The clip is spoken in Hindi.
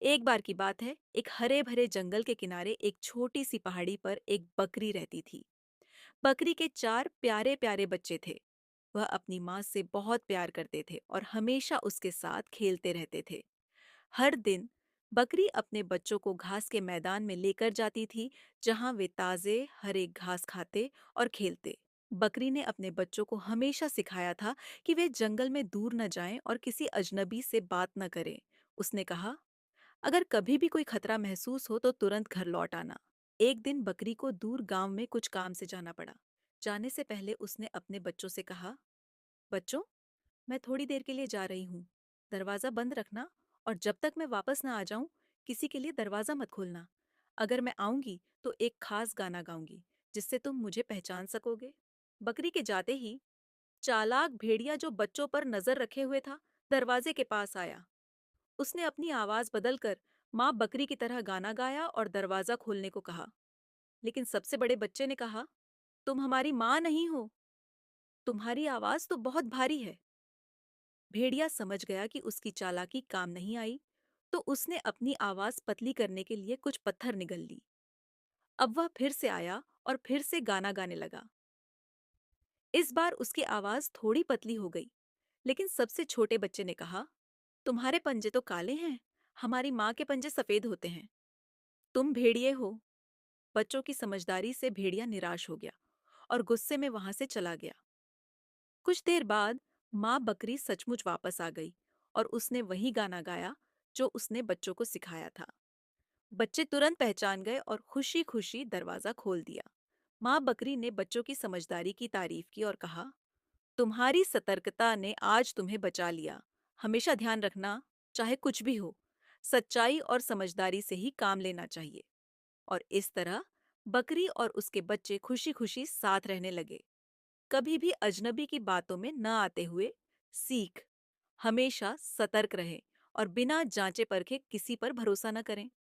एक बार की बात है, एक हरे भरे जंगल के किनारे एक छोटी सी पहाड़ी पर एक बकरी रहती थी। बकरी के चार प्यारे प्यारे बच्चे थे। वह अपनी माँ से बहुत प्यार करते थे और हमेशा उसके साथ खेलते रहते थे। हर दिन बकरी अपने बच्चों को घास के मैदान में लेकर जाती थी, जहाँ वे ताजे हरे घास खाते और खेलते। बकरी ने अपने बच्चों को हमेशा सिखाया था कि वे जंगल में दूर न जाएं और किसी अजनबी से बात न करें। उसने कहा, अगर कभी भी कोई खतरा महसूस हो तो तुरंत घर लौट आना। एक दिन बकरी को दूर गांव में कुछ काम से जाना पड़ा। जाने से पहले उसने अपने बच्चों से कहा, बच्चों, मैं थोड़ी देर के लिए जा रही हूँ। दरवाजा बंद रखना और जब तक मैं वापस ना आ जाऊं, किसी के लिए दरवाजा मत खोलना। अगर मैं आऊंगी तो एक खास गाना गाऊंगी, जिससे तुम मुझे पहचान सकोगे। बकरी के जाते ही चालाक भेड़िया, जो बच्चों पर नजर रखे हुए था, दरवाजे के पास आया। उसने अपनी आवाज बदलकर माँ बकरी की तरह गाना गाया और दरवाजा खोलने को कहा। लेकिन सबसे बड़े बच्चे ने कहा, तुम हमारी माँ नहीं हो, तुम्हारी आवाज तो बहुत भारी है। भेड़िया समझ गया कि उसकी चालाकी काम नहीं आई, तो उसने अपनी आवाज पतली करने के लिए कुछ पत्थर निगल ली। अब वह फिर से आया और फिर से गाना गाने लगा। इस बार उसकी आवाज थोड़ी पतली हो गई, लेकिन सबसे छोटे बच्चे ने कहा, तुम्हारे पंजे तो काले हैं, हमारी माँ के पंजे सफेद होते हैं। तुम भेड़िए हो। बच्चों की समझदारी से भेड़िया निराश हो गया और गुस्से में वहां से चला गया। कुछ देर बाद माँ बकरी सचमुच वापस आ गई और उसने वही गाना गाया जो उसने बच्चों को सिखाया था। बच्चे तुरंत पहचान गए और खुशी खुशी दरवाजा खोल दिया। माँ बकरी ने बच्चों की समझदारी की तारीफ की और कहा, तुम्हारी सतर्कता ने आज तुम्हें बचा लिया। हमेशा ध्यान रखना, चाहे कुछ भी हो, सच्चाई और समझदारी से ही काम लेना चाहिए। और इस तरह बकरी और उसके बच्चे खुशी खुशी साथ रहने लगे। कभी भी अजनबी की बातों में न आते हुए। सीख, हमेशा सतर्क रहें और बिना जांचे परखे किसी पर भरोसा न करें।